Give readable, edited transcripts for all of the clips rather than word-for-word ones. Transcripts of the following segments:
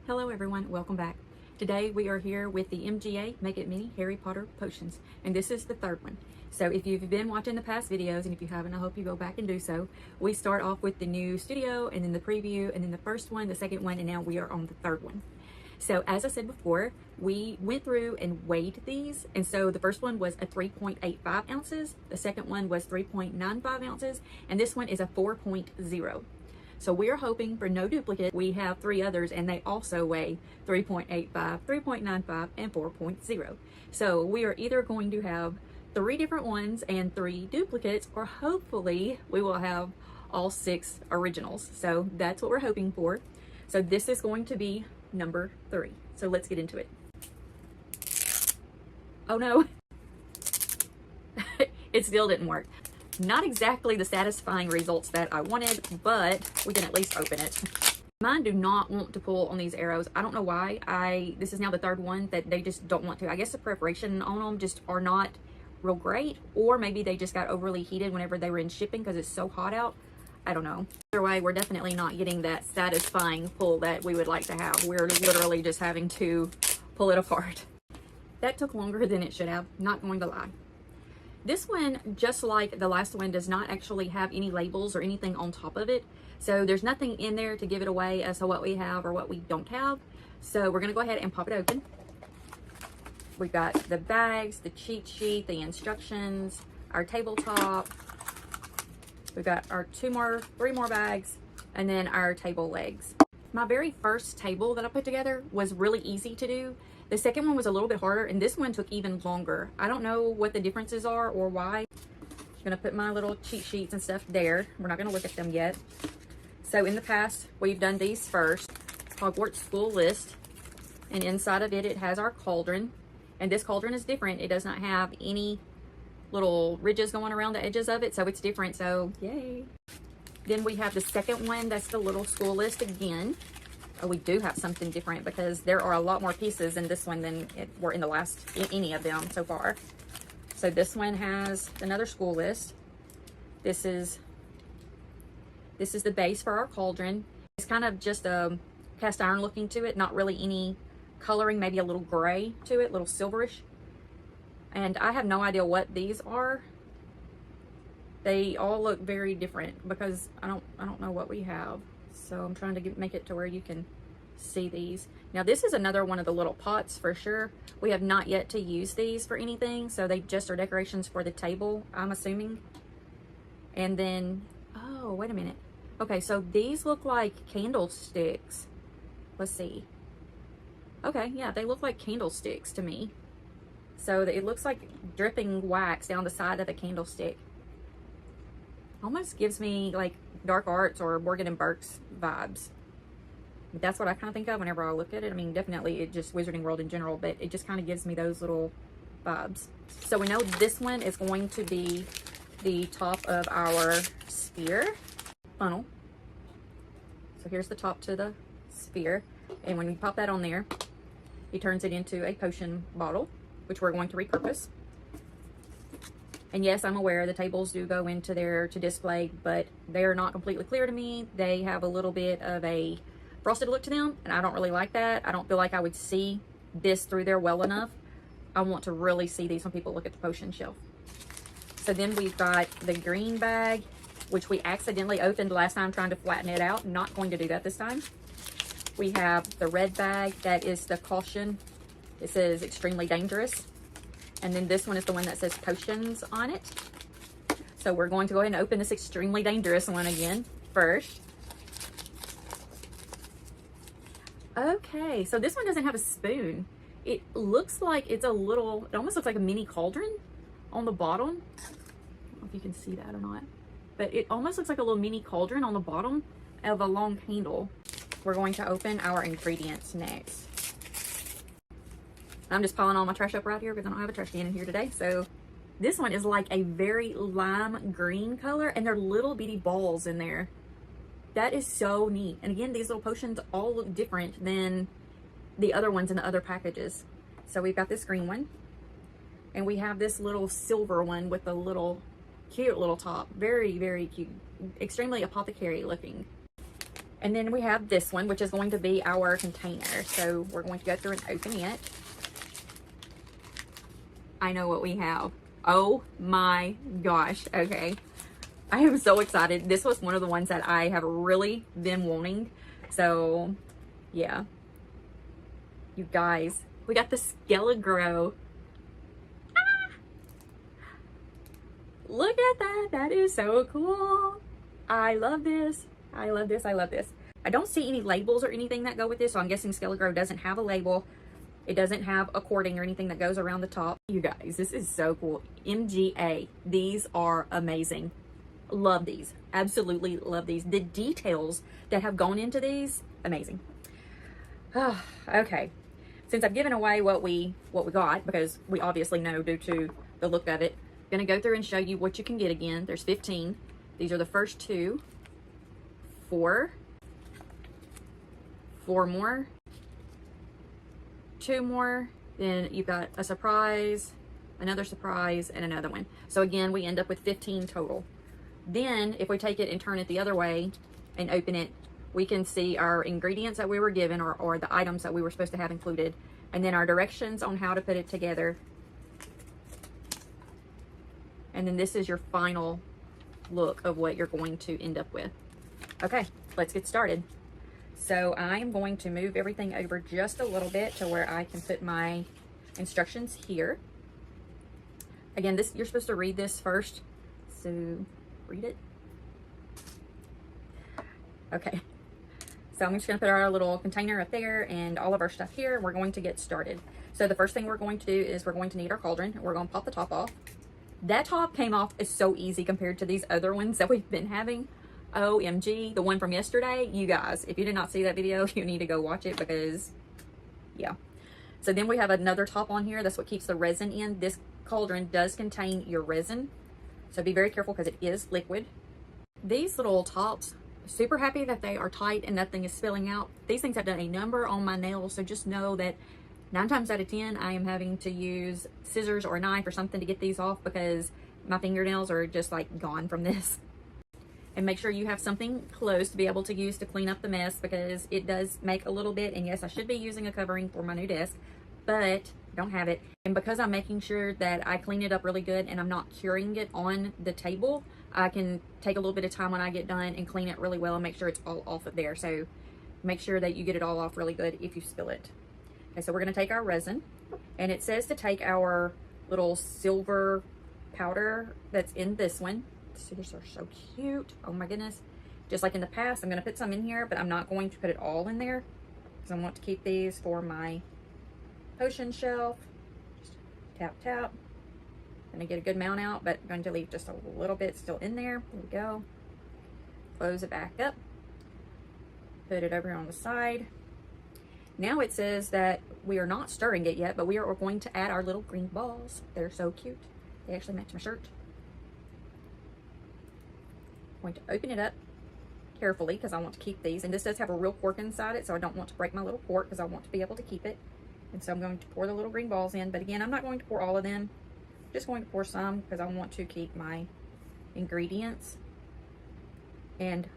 Hello everyone, welcome back. Today we are here with the MGA Make It Mini Harry Potter potions, and this is the third one. So if you've been watching the past videos, and if you haven't, I hope you go back and do so. We start off with the new studio, and then the preview, and then the first one, the second one, and now we are on the third one. So as I said before, we went through and weighed these, and so the first one was a 3.85 ounces, the second one was 3.95 ounces, and this one is a 4.0. So we are hoping for no duplicate. We have three others and they also weigh 3.85, 3.95, and 4.0. So we are either going to have three different ones and three duplicates, or hopefully we will have all six originals. So that's what we're hoping for. So this is going to be number 3. So let's get into it. Oh no, it still didn't work. Not exactly the satisfying results that I wanted, but we can at least open it. Mine do not want to pull on these arrows. I don't know why. This is now the third one that they just don't want to. I guess the preparation on them just are not real great, or maybe they just got overly heated whenever they were in shipping because it's so hot out. I don't know. Either way, we're definitely not getting that satisfying pull that we would like to have. We're literally just having to pull it apart. That took longer than it should have, not going to lie. This one, just like the last one, does not actually have any labels or anything on top of it. So there's nothing in there to give it away as to what we have or what we don't have. So we're gonna go ahead and pop it open. We've got the bags, the cheat sheet, the instructions, our tabletop. We've got our three more bags, and then our table legs. My very first table that I put together was really easy to do. The second one was a little bit harder, and this one took even longer. I don't know what the differences are or why. I'm gonna put my little cheat sheets and stuff there. We're not gonna look at them yet. So in the past, we've done these first. Hogwarts School List, and inside of it, it has our cauldron. And this cauldron is different. It does not have any little ridges going around the edges of it, so it's different, so yay. Then we have the second one, that's the little school list again. Oh, we do have something different because there are a lot more pieces in this one than were in the last, any of them so far. So this one has another school list. This is the base for our cauldron. It's kind of just a cast iron looking to it, not really any coloring, maybe a little gray to it, a little silverish. And I have no idea what these are. They all look very different because I don't know what we have. So I'm trying to make it to where you can see these. Now this is another one of the little pots for sure. We have not yet to use these for anything, so they just are decorations for the table, I'm assuming. And then, oh, wait a minute. Okay, so these look like candlesticks. Let's see. Okay, yeah, they look like candlesticks to me. So it looks like dripping wax down the side of the candlestick. Almost gives me like Dark Arts or Morgan and Burke's vibes. That's what I kind of think of whenever I look at it. I mean, definitely it just Wizarding World in general, but it just kind of gives me those little vibes. So we know this one is going to be the top of our sphere funnel. So here's the top to the sphere. And when we pop that on there, it turns it into a potion bottle, which we're going to repurpose. And yes, I'm aware the tables do go into there to display, but they're not completely clear to me. They have a little bit of a frosted look to them, and I don't really like that. I don't feel like I would see this through there well enough. I want to really see these when people look at the potion shelf. So then we've got the green bag, which we accidentally opened last time trying to flatten it out. Not going to do that this time. We have the red bag, that is the caution. It says extremely dangerous. And then this one is the one that says potions on it. So we're going to go ahead and open this extremely dangerous one again first. Okay, so this one doesn't have a spoon. It looks like it's it almost looks like a mini cauldron on the bottom. I don't know if you can see that or not. But it almost looks like a little mini cauldron on the bottom of a long handle. We're going to open our ingredients next. I'm just piling all my trash up right here because I don't have a trash can in here today. So this one is like a very lime green color, and they're little bitty balls in there. That is so neat. And again, these little potions all look different than the other ones in the other packages. So we've got this green one, and we have this little silver one with a little cute little top. Very, very cute. Extremely apothecary looking. And then we have this one, which is going to be our container. So we're going to go through and open it. I know what we have. Oh my gosh. Okay. I am so excited. This was one of the ones that I have really been wanting. So yeah. You guys, we got the Skele-Gro. Ah! Look at that. That is so cool. I love this. I love this. I love this. I don't see any labels or anything that go with this, so I'm guessing Skele-Gro doesn't have a label. It doesn't have a cording or anything that goes around the top. You guys, this is so cool. MGA. These are amazing. Love these. Absolutely love these. The details that have gone into these, amazing. Okay. Since I've given away what we got, because we obviously know due to the look of it, I'm going to go through and show you what you can get again. There's 15. These are the first 2. 4 more, 2 more, then you've got a surprise, another surprise, and another one. So again, we end up with 15 total. Then if we take it and turn it the other way and open it, we can see our ingredients that we were given, or the items that we were supposed to have included, and then our directions on how to put it together. And then this is your final look of what you're going to end up with. Okay, let's get started. So I am going to move everything over just a little bit to where I can put my instructions here. Again, this, you're supposed to read this first. So read it. Okay. So I'm just going to put our little container up there and all of our stuff here. We're going to get started. So the first thing we're going to do is we're going to need our cauldron. We're going to pop the top off. That top came off is so easy compared to these other ones that we've been having. OMG, the one from yesterday. You guys, if you did not see that video, you need to go watch it because, yeah. So then we have another top on here. That's what keeps the resin in. This cauldron does contain your resin, so be very careful because it is liquid. These little tops, super happy that they are tight and nothing is spilling out. These things have done a number on my nails, so just know that 9 times out of 10, I am having to use scissors or a knife or something to get these off because my fingernails are just like gone from this. And make sure you have something close to be able to use to clean up the mess because it does make a little bit. And yes, I should be using a covering for my new desk, but I don't have it. And because I'm making sure that I clean it up really good and I'm not curing it on the table, I can take a little bit of time when I get done and clean it really well and make sure it's all off of there. So make sure that you get it all off really good if you spill it. Okay, so we're going to take our resin, and it says to take our little silver powder that's in this one. These are so cute. Oh my goodness. Just like in the past, I'm going to put some in here, but I'm not going to put it all in there because I want to keep these for my potion shelf. Just tap, tap. I'm going to get a good amount out, but I'm going to leave just a little bit still in there. There we go. Close it back up. Put it over on the side. Now it says that we are not stirring it yet, but we are going to add our little green balls. They're so cute. They actually match my shirt. I'm going to open it up carefully because I want to keep these. And this does have a real cork inside it, so I don't want to break my little cork because I want to be able to keep it. And so I'm going to pour the little green balls in. But again, I'm not going to pour all of them. I'm just going to pour some because I want to keep my ingredients. And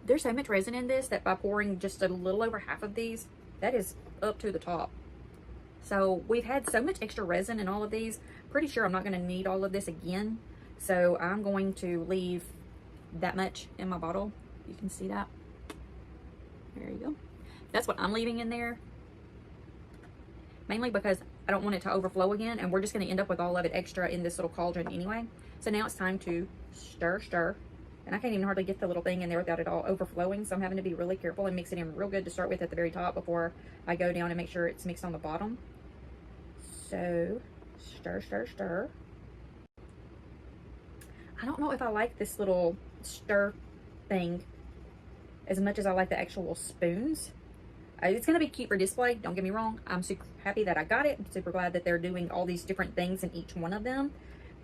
there's so much resin in this that by pouring just a little over half of these, that is up to the top. So we've had so much extra resin in all of these. Pretty sure I'm not going to need all of this again. So I'm going to leave that much in my bottle. You can see that. There you go. That's what I'm leaving in there. Mainly because I don't want it to overflow again, and we're just going to end up with all of it extra in this little cauldron anyway. So now it's time to stir, stir. And I can't even hardly get the little thing in there without it all overflowing. So I'm having to be really careful and mix it in real good to start with at the very top before I go down and make sure it's mixed on the bottom. So stir, stir, stir. I don't know if I like this little stir thing as much as I like the actual spoons. It's going to be cute for display, don't get me wrong. I'm super happy that I got it. I'm super glad that they're doing all these different things in each one of them.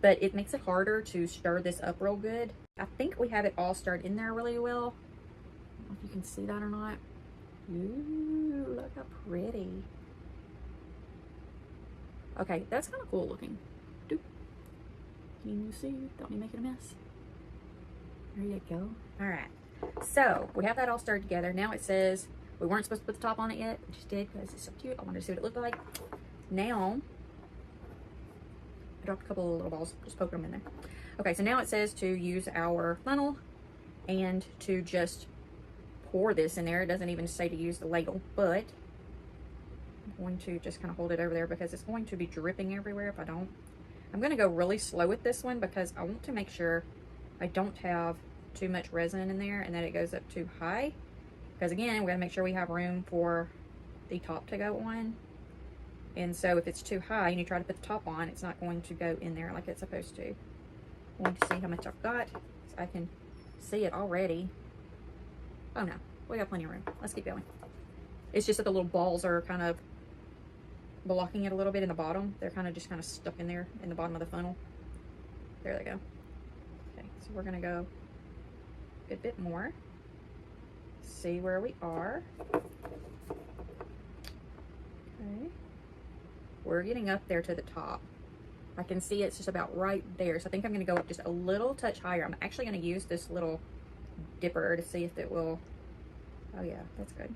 But it makes it harder to stir this up real good. I think we have it all stirred in there really well. I don't know if you can see that or not. Ooh, look how pretty. Okay, that's kind of cool looking. Can you see? Don't need to make it a mess. There you go. All right. So we have that all stirred together. Now it says we weren't supposed to put the top on it yet. We just did because it's so cute. I wanted to see what it looked like. Now, I dropped a couple of little balls, just poke them in there. Okay, so now it says to use our funnel and to just pour this in there. It doesn't even say to use the ladle, but I'm going to just kind of hold it over there because it's going to be dripping everywhere if I don't. I'm going to go really slow with this one because I want to make sure I don't have too much resin in there and that it goes up too high. Because again, we got to make sure we have room for the top to go on. And so if it's too high and you try to put the top on, it's not going to go in there like it's supposed to. I want to see how much I've got so I can see it already. Oh no, we got plenty of room. Let's keep going. It's just that the little balls are kind of blocking it a little bit in the bottom. They're kind of stuck in there in the bottom of the funnel. There they go. Okay, so we're gonna go a bit more. See where we are. Okay. We're getting up there to the top. I can see it's just about right there. So I think I'm gonna go up just a little touch higher. I'm actually gonna use this little dipper to see if it will. Oh yeah, that's good.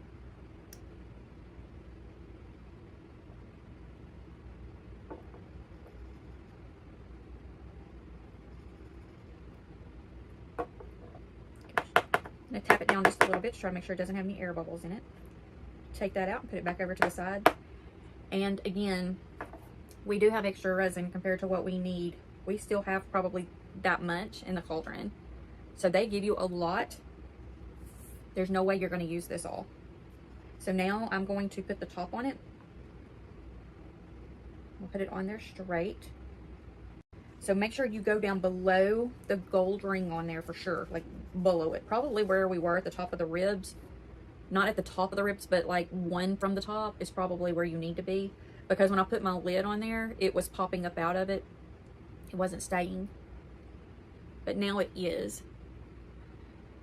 I'm gonna tap it down just a little bit to try to make sure it doesn't have any air bubbles in it. Take that out and put it back over to the side. And again, we do have extra resin compared to what we need. We still have probably that much in the cauldron. So they give you a lot. There's no way you're going to use this all. So now I'm going to put the top on it. I'll put it on there straight. So make sure you go down below the gold ring on there for sure, like below it. Probably where we were at the top of the ribs. Not at the top of the ribs, but like one from the top is probably where you need to be. Because when I put my lid on there, it was popping up out of it. It wasn't staying. But now it is.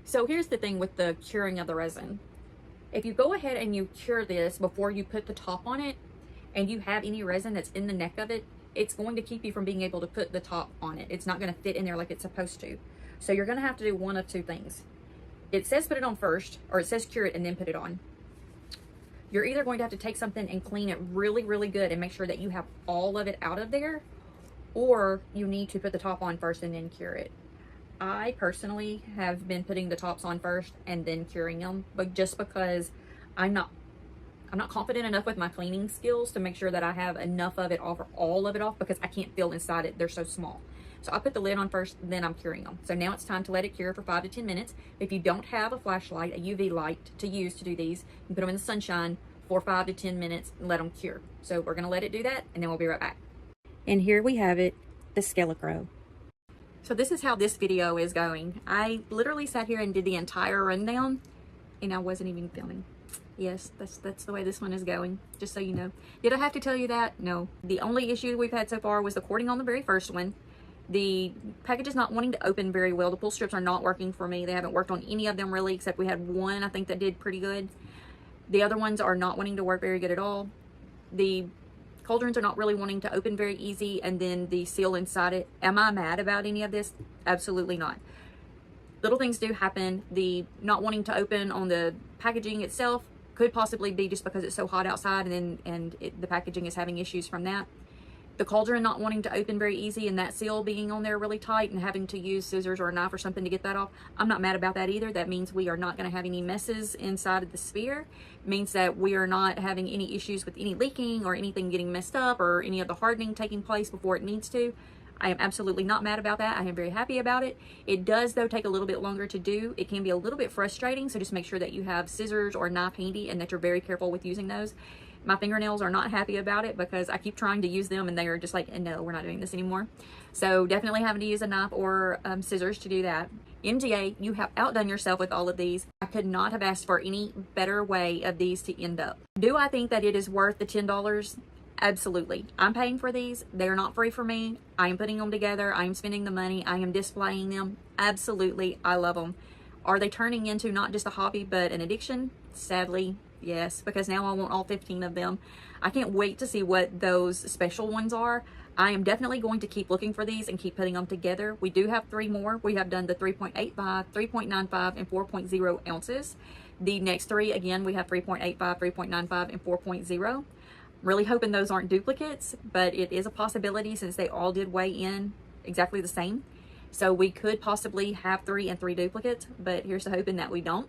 So here's the thing with the curing of the resin. If you go ahead and you cure this before you put the top on it, and you have any resin that's in the neck of it, it's going to keep you from being able to put the top on it. It's not going to fit in there like it's supposed to. So you're going to have to do one of two things. It says put it on first, or it says cure it and then put it on. You're either going to have to take something and clean it really, really good and make sure that you have all of it out of there, or you need to put the top on first and then cure it. I personally have been putting the tops on first and then curing them, but just because I'm not confident enough with my cleaning skills to make sure that I have enough of it off or all of it off, because I can't feel inside it. They're so small. So I put the lid on first, then I'm curing them. So now it's time to let it cure for 5 to 10 minutes. If you don't have a flashlight, a UV light to use to do these, you can put them in the sunshine for 5 to 10 minutes and let them cure. So we're gonna let it do that and then we'll be right back. And here we have it, the Scarecrow. So this is how this video is going. I literally sat here and did the entire rundown and I wasn't even filming. Yes, that's the way this one is going, just so you know. Did I have to tell you that? No. The only issue we've had so far was the cording on the very first one. The package is not wanting to open very well. The pull strips are not working for me. They haven't worked on any of them really, except we had one I think that did pretty good. The other ones are not wanting to work very good at all. The cauldrons are not really wanting to open very easy, and then the seal inside it. Am I mad about any of this? Absolutely not. Little things do happen. The not wanting to open on the packaging itself could possibly be just because it's so hot outside, and the packaging is having issues from that. The cauldron not wanting to open very easy and that seal being on there really tight and having to use scissors or a knife or something to get that off. I'm not mad about that either. That means we are not going to have any messes inside of the sphere. It means that we are not having any issues with any leaking or anything getting messed up or any of the hardening taking place before it needs to. I am absolutely not mad about that. I am very happy about it. It does, though, take a little bit longer to do. It can be a little bit frustrating, so just make sure that you have scissors or a knife handy and that you're very careful with using those. My fingernails are not happy about it because I keep trying to use them and they are just like, no, we're not doing this anymore. So definitely having to use a knife or scissors to do that. MGA, you have outdone yourself with all of these. I could not have asked for any better way of these to end up. Do I think that it is worth the $10? Absolutely. I'm paying for these. They're not free for me. I am putting them together. I am spending the money. I am displaying them. Absolutely. I love them. Are they turning into not just a hobby, but an addiction? Sadly, yes, because now I want all 15 of them. I can't wait to see what those special ones are. I am definitely going to keep looking for these and keep putting them together. We do have 3 more. We have done the 3.85, 3.95, and 4.0 ounces. The next 3, again, we have 3.85, 3.95, and 4.0. Really hoping those aren't duplicates, but it is a possibility since they all did weigh in exactly the same. So we could possibly have 3 and 3 duplicates, but here's to hoping that we don't.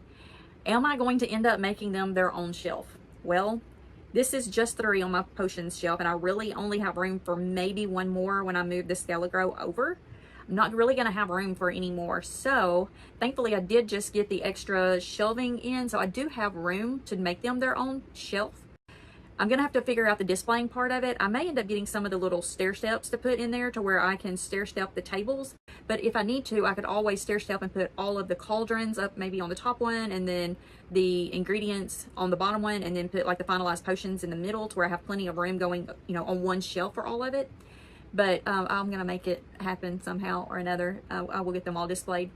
Am I going to end up making them their own shelf? Well, this is just 3 on my potions shelf, and I really only have room for maybe 1 more when I move the Skelegro over. I'm not really going to have room for any more. So thankfully I did just get the extra shelving in, so I do have room to make them their own shelf. I'm going to have to figure out the displaying part of it. I may end up getting some of the little stair steps to put in there to where I can stair step the tables. But if I need to, I could always stair step and put all of the cauldrons up maybe on the top one, and then the ingredients on the bottom one, and then put like the finalized potions in the middle to where I have plenty of room going, you know, on one shelf for all of it. But I'm going to make it happen somehow or another. I will get them all displayed.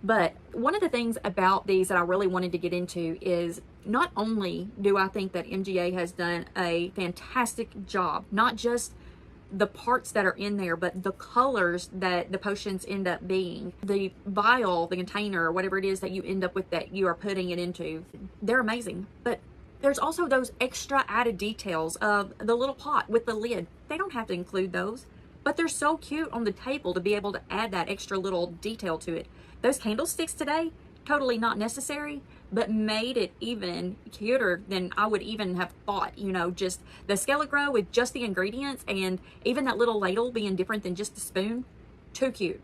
But one of the things about these that I really wanted to get into is not only do I think that MGA has done a fantastic job, not just the parts that are in there, but the colors that the potions end up being, the vial, the container, or whatever it is that you end up with that you are putting it into, they're amazing. But there's also those extra added details of the little pot with the lid. They don't have to include those, but they're so cute on the table to be able to add that extra little detail to it. Those candlesticks today, totally not necessary, but made it even cuter than I would even have thought. You know, just the Skelegro with just the ingredients, and even that little ladle being different than just the spoon. Too cute.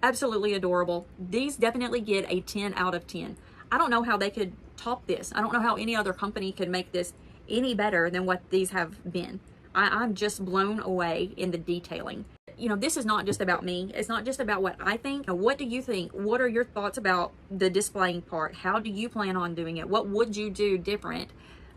Absolutely adorable. These definitely get a 10 out of 10. I don't know how they could top this. I don't know how any other company could make this any better than what these have been. I'm just blown away in the detailing. You know, this is not just about me. It's not just about what I think. What do you think? What are your thoughts about the displaying part? How do you plan on doing it? What would you do different?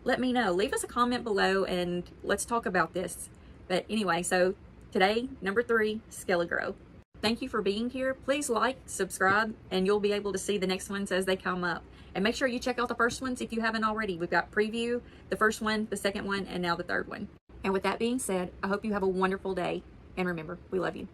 Let me know. Leave us a comment below and let's talk about this. But anyway, so today, number 3, Skelegro. Thank you for being here. Please like, subscribe, and you'll be able to see the next ones as they come up. And make sure you check out the first ones if you haven't already. We've got preview, the first one, the second one, and now the third one. And with that being said, I hope you have a wonderful day. And remember, we love you.